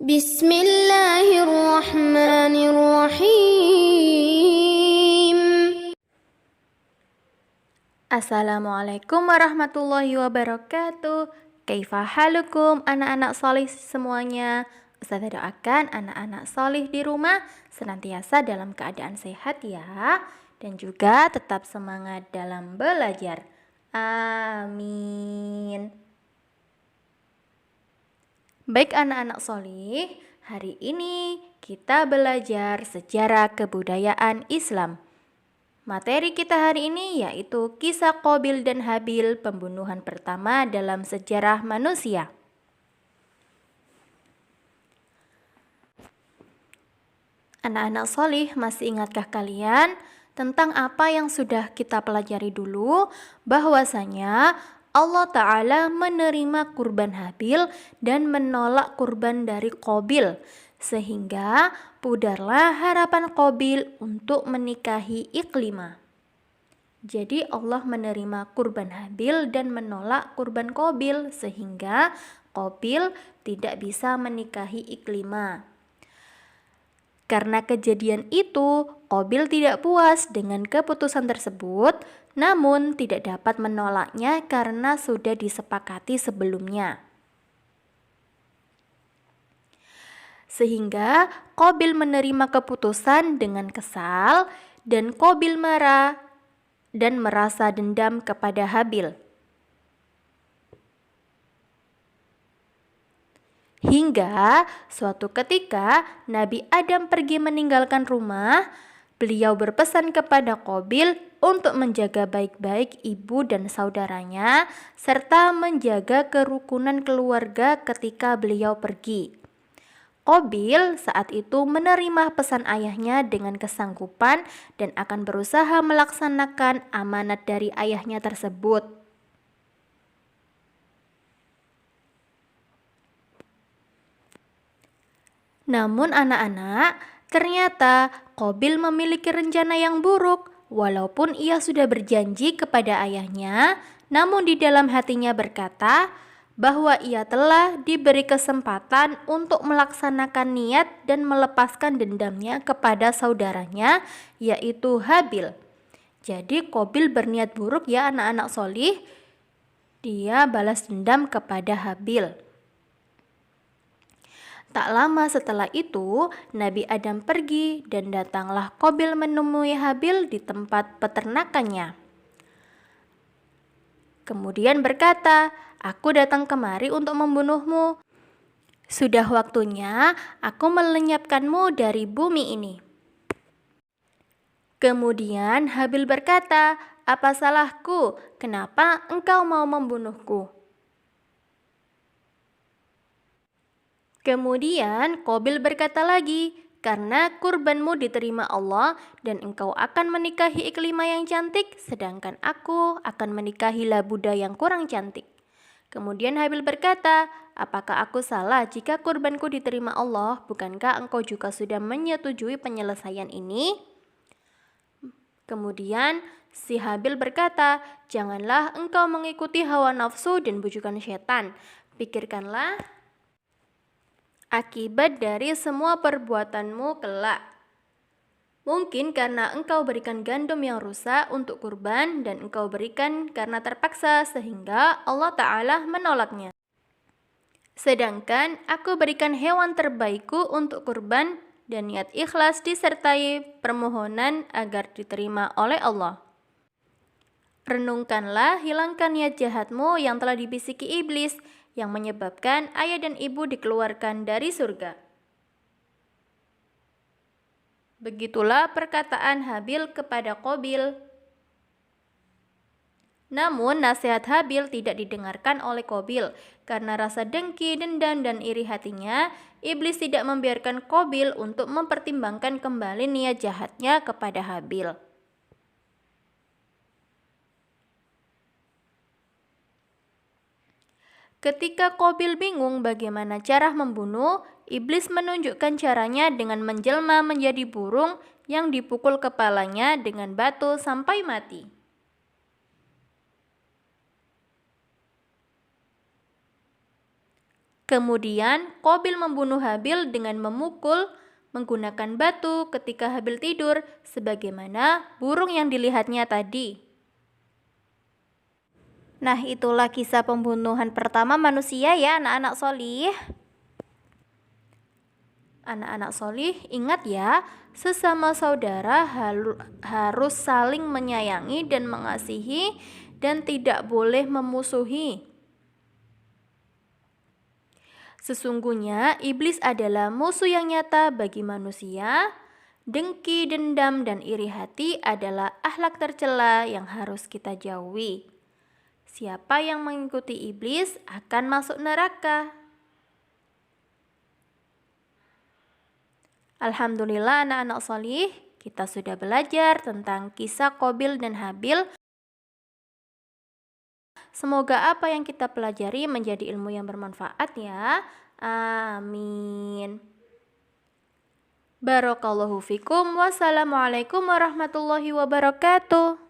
Bismillahirrahmanirrahim. Assalamualaikum warahmatullahi wabarakatuh. Kaifa halukum anak-anak solih semuanya. Ustazah doakan anak-anak solih di rumah senantiasa dalam keadaan sehat ya. Dan juga tetap semangat dalam belajar. Amin. Baik anak-anak solih, hari ini kita belajar sejarah kebudayaan Islam. Materi kita hari ini yaitu kisah Qabil dan Habil, pembunuhan pertama dalam sejarah manusia. Anak-anak solih, masih ingatkah kalian tentang apa yang sudah kita pelajari dulu? Bahwasanya Allah Ta'ala menerima kurban Habil dan menolak kurban dari Qabil, sehingga pudarlah harapan Qabil untuk menikahi Iklimah. Jadi Allah menerima kurban Habil dan menolak kurban Qabil, sehingga Qabil tidak bisa menikahi Iklimah. Karena kejadian itu, Qabil tidak puas dengan keputusan tersebut, namun tidak dapat menolaknya karena sudah disepakati sebelumnya. Sehingga Qabil menerima keputusan dengan kesal, dan Qabil marah dan merasa dendam kepada Habil. Hingga suatu ketika Nabi Adam pergi meninggalkan rumah, beliau berpesan kepada Qabil untuk menjaga baik-baik ibu dan saudaranya serta menjaga kerukunan keluarga ketika beliau pergi. Qabil saat itu menerima pesan ayahnya dengan kesanggupan dan akan berusaha melaksanakan amanat dari ayahnya tersebut. Namun anak-anak, ternyata Qabil memiliki rencana yang buruk. Walaupun ia sudah berjanji kepada ayahnya, namun di dalam hatinya berkata bahwa ia telah diberi kesempatan untuk melaksanakan niat dan melepaskan dendamnya kepada saudaranya, yaitu Habil. Jadi Qabil berniat buruk ya anak-anak solih. Dia balas dendam kepada Habil. Tak lama setelah itu, Nabi Adam pergi dan datanglah Qabil menemui Habil di tempat peternakannya. Kemudian berkata, "Aku datang kemari untuk membunuhmu. Sudah waktunya aku melenyapkanmu dari bumi ini." Kemudian Habil berkata, "Apa salahku? Kenapa engkau mau membunuhku?" Kemudian Qabil berkata lagi, "Karena kurbanmu diterima Allah dan engkau akan menikahi Iklimah yang cantik, sedangkan aku akan menikahi Labuda yang kurang cantik." Kemudian Habil berkata, "Apakah aku salah jika kurbanku diterima Allah? Bukankah engkau juga sudah menyetujui penyelesaian ini?" Kemudian si Habil berkata, "Janganlah engkau mengikuti hawa nafsu dan bujukan setan. Pikirkanlah akibat dari semua perbuatanmu kelak. Mungkin karena engkau berikan gandum yang rusak untuk kurban dan engkau berikan karena terpaksa sehingga Allah Ta'ala menolaknya. Sedangkan aku berikan hewan terbaikku untuk kurban dan niat ikhlas disertai permohonan agar diterima oleh Allah. Renungkanlah, hilangkan niat jahatmu yang telah dibisiki iblis, yang menyebabkan ayah dan ibu dikeluarkan dari surga." Begitulah perkataan Habil kepada Qabil. Namun nasihat Habil tidak didengarkan oleh Qabil. Karena rasa dengki, dendam, dan iri hatinya, iblis tidak membiarkan Qabil untuk mempertimbangkan kembali niat jahatnya kepada Habil. Ketika Qabil bingung bagaimana cara membunuh, iblis menunjukkan caranya dengan menjelma menjadi burung yang dipukul kepalanya dengan batu sampai mati. Kemudian Qabil membunuh Habil dengan memukul menggunakan batu ketika Habil tidur, sebagaimana burung yang dilihatnya tadi. Nah, itulah kisah pembunuhan pertama manusia ya, anak-anak solih. Anak-anak solih, ingat ya, sesama saudara harus saling menyayangi dan mengasihi dan tidak boleh memusuhi. Sesungguhnya iblis adalah musuh yang nyata bagi manusia. Dengki, dendam, dan iri hati adalah akhlak tercela yang harus kita jauhi. Siapa yang mengikuti iblis akan masuk neraka. Alhamdulillah anak-anak solih, kita sudah belajar tentang kisah Qabil dan Habil. Semoga apa yang kita pelajari menjadi ilmu yang bermanfaat ya. Amin. Barakallahu fikum. Wassalamualaikum warahmatullahi wabarakatuh.